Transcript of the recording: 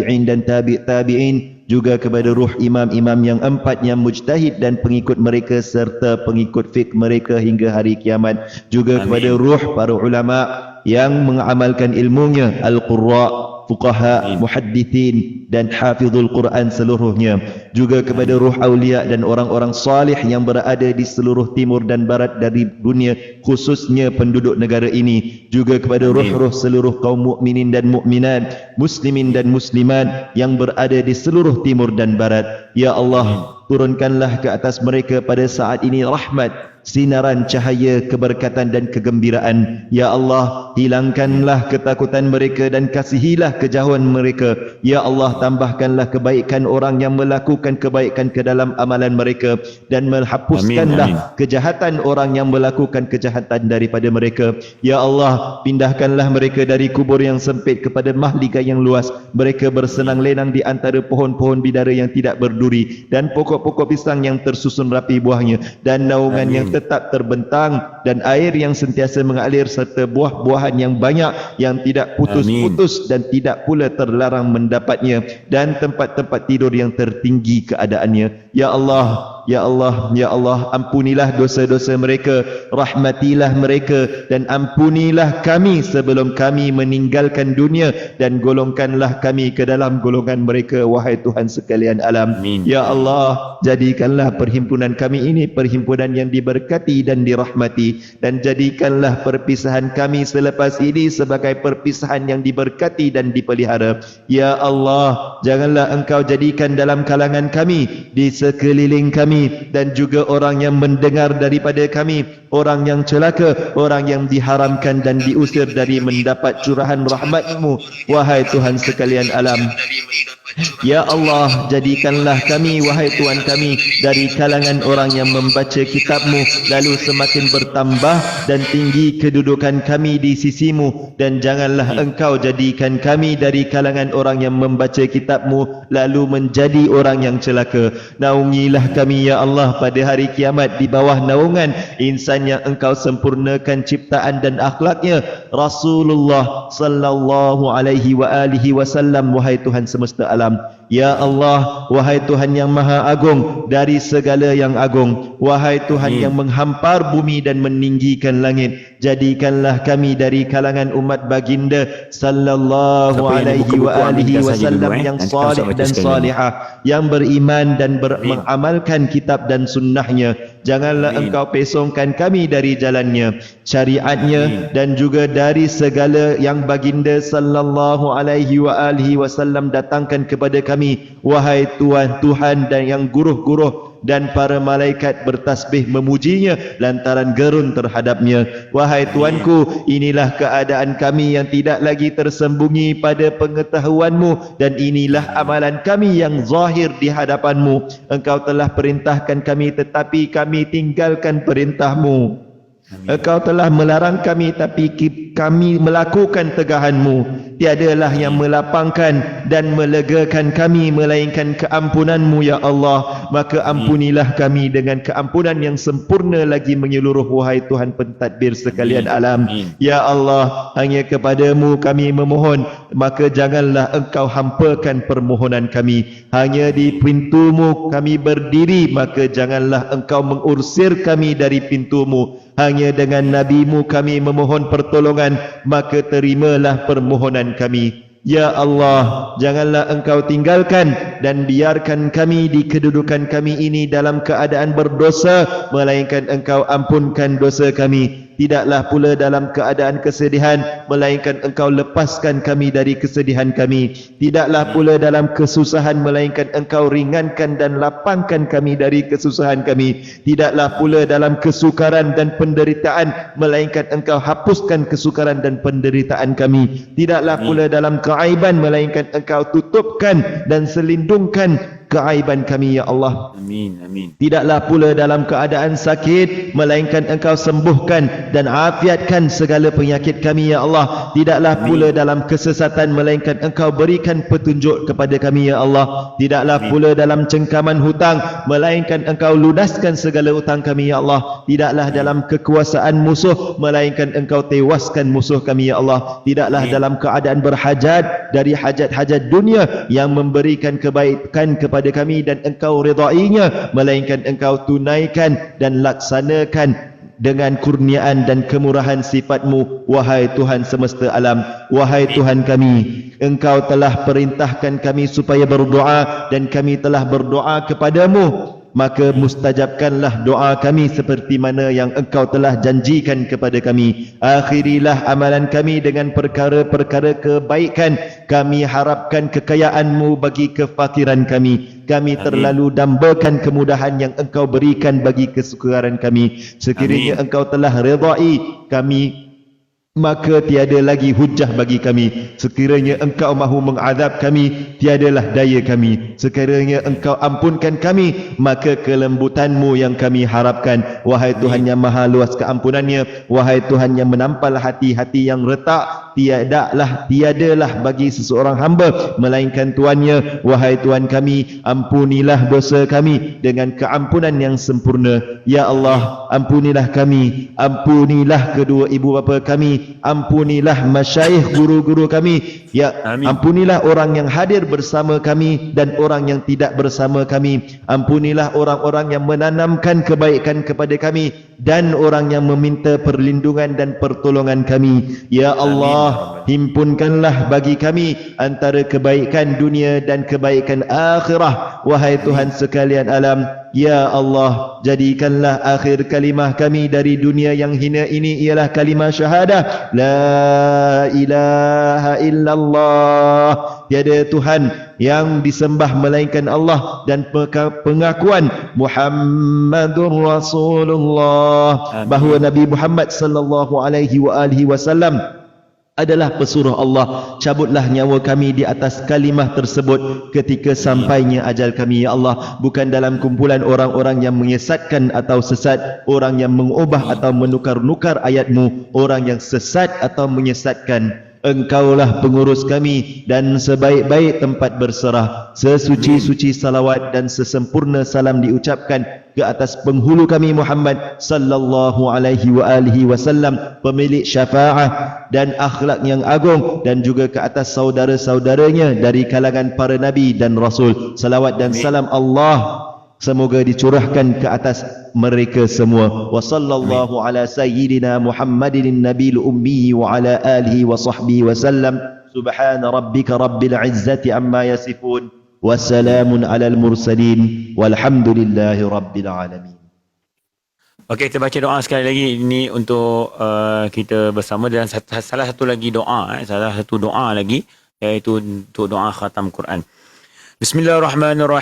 tabi'in dan tabi'in, juga kepada ruh imam-imam yang 4 yang mujtahid dan pengikut mereka serta pengikut fiqh mereka hingga hari kiamat, juga kepada ruh para ulama yang mengamalkan ilmunya, al-qurra, fuqaha, muhaddithin dan hafizul Quran seluruhnya, juga kepada ruh awliya dan orang-orang salih yang berada di seluruh timur dan barat dari dunia, khususnya penduduk negara ini, juga kepada ruh-ruh seluruh kaum mukminin dan mukminat, muslimin dan muslimat yang berada di seluruh timur dan barat. Ya Allah, turunkanlah ke atas mereka pada saat ini rahmat, sinaran cahaya keberkatan dan kegembiraan. Ya Allah, hilangkanlah ketakutan mereka dan kasihilah kejauhan mereka. Ya Allah, tambahkanlah kebaikan orang yang melakukan kebaikan ke dalam amalan mereka, dan menghapuskanlah kejahatan orang yang melakukan kejahatan daripada mereka. Ya Allah, pindahkanlah mereka dari kubur yang sempit kepada mahligai yang luas. Mereka bersenang lenang di antara pohon-pohon bidara yang tidak berduri dan pokok-pokok pisang yang tersusun rapi buahnya, dan naungan yang tetap terbentang, dan air yang sentiasa mengalir, serta buah-buahan yang banyak yang tidak putus-putus dan tidak pula terlarang mendapatnya, dan tempat-tempat tidur yang tertinggi keadaannya. Ya Allah, ya Allah, ya Allah, ampunilah dosa-dosa mereka, rahmatilah mereka, dan ampunilah kami sebelum kami meninggalkan dunia, dan golongkanlah kami ke dalam golongan mereka, wahai Tuhan sekalian alam. Ya Allah, jadikanlah perhimpunan kami ini perhimpunan yang diberkati dan dirahmati, dan jadikanlah perpisahan kami selepas ini sebagai perpisahan yang diberkati dan dipelihara. Ya Allah, janganlah Engkau jadikan dalam kalangan kami, di sekeliling kami, dan juga orang yang mendengar daripada kami, orang yang celaka, orang yang diharamkan dan diusir dari mendapat curahan rahmat-Mu, wahai Tuhan sekalian alam. Ya Allah, jadikanlah kami, wahai Tuhan kami, dari kalangan orang yang membaca kitab-Mu, lalu semakin bertambah dan tinggi kedudukan kami di sisi-Mu, dan janganlah Engkau jadikan kami dari kalangan orang yang membaca kitab-Mu lalu menjadi orang yang celaka. Naungilah kami ya Allah pada hari kiamat di bawah naungan insan yang Engkau sempurnakan ciptaan dan akhlaknya, Rasulullah sallallahu alaihi wa alihi wasallam, wahai Tuhan semesta alam. Ya Allah, wahai Tuhan yang maha agung dari segala yang agung, wahai Tuhan yang menghampar bumi dan meninggikan langit, jadikanlah kami dari kalangan umat baginda sallallahu alaihi wa alihi wasallam yang salih dan salihah, yang beriman dan mengamalkan kitab dan sunnahnya. Janganlah Engkau pesongkan kami dari jalannya, syariatnya, dan juga dari segala yang baginda sallallahu alaihi wa alihi wasallam datangkan kepada kami, wahai Tuhan dan yang guruh-guruh dan para malaikat bertasbih memujinya lantaran gerun terhadapnya. Wahai Tuanku, inilah keadaan kami yang tidak lagi tersembunyi pada pengetahuan-Mu, dan inilah amalan kami yang zahir di hadapan-Mu. Engkau telah perintahkan kami tetapi kami tinggalkan perintah-Mu. Engkau telah melarang kami tapi kami melakukan tegahan-Mu. Tiadalah yang melapangkan dan melegakan kami melainkan keampunan-Mu ya Allah. Maka ampunilah kami dengan keampunan yang sempurna lagi menyeluruh, wahai Tuhan pentadbir sekalian alam. Ya Allah, hanya kepadamu kami memohon, maka janganlah Engkau hampakan permohonan kami. Hanya di pintu-Mu kami berdiri, maka janganlah Engkau mengusir kami dari pintu-Mu. Hanya dengan Nabi-Mu kami memohon pertolongan, maka terimalah permohonan kami. Ya Allah, janganlah Engkau tinggalkan dan biarkan kami di kedudukan kami ini dalam keadaan berdosa, melainkan Engkau ampunkan dosa kami. Tidaklah pula dalam keadaan kesedihan, melainkan Engkau lepaskan kami dari kesedihan kami. Tidaklah pula dalam kesusahan, melainkan Engkau ringankan dan lapangkan kami dari kesusahan kami. Tidaklah pula dalam kesukaran dan penderitaan, melainkan Engkau hapuskan kesukaran dan penderitaan kami. Tidaklah pula dalam keaiban, melainkan Engkau tutupkan dan selindungkan keaiban kami ya Allah. Amin. Amin. Tidaklah pula dalam keadaan sakit, melainkan Engkau sembuhkan dan afiatkan segala penyakit kami ya Allah. Tidaklah pula dalam kesesatan, melainkan Engkau berikan petunjuk kepada kami ya Allah. Tidaklah pula dalam cengkaman hutang, melainkan Engkau ludaskan segala hutang kami ya Allah. Tidaklah dalam kekuasaan musuh, melainkan Engkau tewaskan musuh kami ya Allah. Tidaklah dalam keadaan berhajat dari hajat-hajat dunia yang memberikan kebaikan kepada kami dan Engkau redainya, melainkan Engkau tunaikan dan laksanakan dengan kurniaan dan kemurahan sifat-Mu, wahai Tuhan semesta alam. Wahai Tuhan kami, Engkau telah perintahkan kami supaya berdoa, dan kami telah berdoa kepadamu, maka mustajabkanlah doa kami seperti mana yang Engkau telah janjikan kepada kami. Akhirilah amalan kami dengan perkara-perkara kebaikan. Kami harapkan kekayaan-Mu bagi kefakiran kami. Kami terlalu dambakan kemudahan yang Engkau berikan bagi kesukaran kami. Sekiranya Engkau telah redai kami, maka tiada lagi hujah bagi kami. Sekiranya Engkau mahu mengazab kami, tiadalah daya kami. Sekiranya Engkau ampunkan kami, maka kelembutan-Mu yang kami harapkan. Wahai Tuhan yang maha luas keampunannya, wahai Tuhan yang menampal hati-hati yang retak, tiadalah bagi seseorang hamba melainkan Tuannya. Wahai Tuhan kami, ampunilah dosa kami dengan keampunan yang sempurna. Ya Allah, ampunilah kami, ampunilah kedua ibu bapa kami, ampunilah masyayikh guru-guru kami. Ya, ampunilah orang yang hadir bersama kami dan orang yang tidak bersama kami. Ampunilah orang-orang yang menanamkan kebaikan kepada kami dan orang yang meminta perlindungan dan pertolongan kami. Ya Allah, himpunkanlah bagi kami antara kebaikan dunia dan kebaikan akhirah. Wahai Tuhan sekalian alam, ya Allah, jadikanlah akhir kalimah kami dari dunia yang hina ini ialah kalimah syahadah, la ilaha illallah, tiada Tuhan yang disembah melainkan Allah, dan pengakuan Muhammadur Rasulullah, bahawa Nabi Muhammad sallallahu alaihi wasallam adalah pesuruh Allah. Cabutlah nyawa kami di atas kalimah tersebut ketika sampainya ajal kami ya Allah, bukan dalam kumpulan orang-orang yang menyesatkan atau sesat, orang yang mengubah atau menukar-nukar ayat-Mu, orang yang sesat atau menyesatkan. Engkaulah pengurus kami dan sebaik-baik tempat berserah. Sesuci-suci salawat dan sesempurna salam diucapkan ke atas penghulu kami Muhammad sallallahu alaihi wasallam, pemilik syafaat dan akhlak yang agung, dan juga ke atas saudara-saudaranya dari kalangan para nabi dan rasul. Salawat dan salam Allah semoga dicurahkan ke atas mereka semua. Wa sallallahu ala sayyidina Muhammadin nabiyil ummi wa ala alihi wa sahbihi wa sallam. Subhana rabbika rabbil izzati amma yasifun. Wassalamun alal mursalin. Walhamdulillahi rabbil alamin. Okey, kita baca doa sekali lagi. Ini untuk kita bersama, dan salah satu lagi doa, salah satu doa lagi, iaitu untuk doa khatam Quran. Bismillahirrahmanirrahim.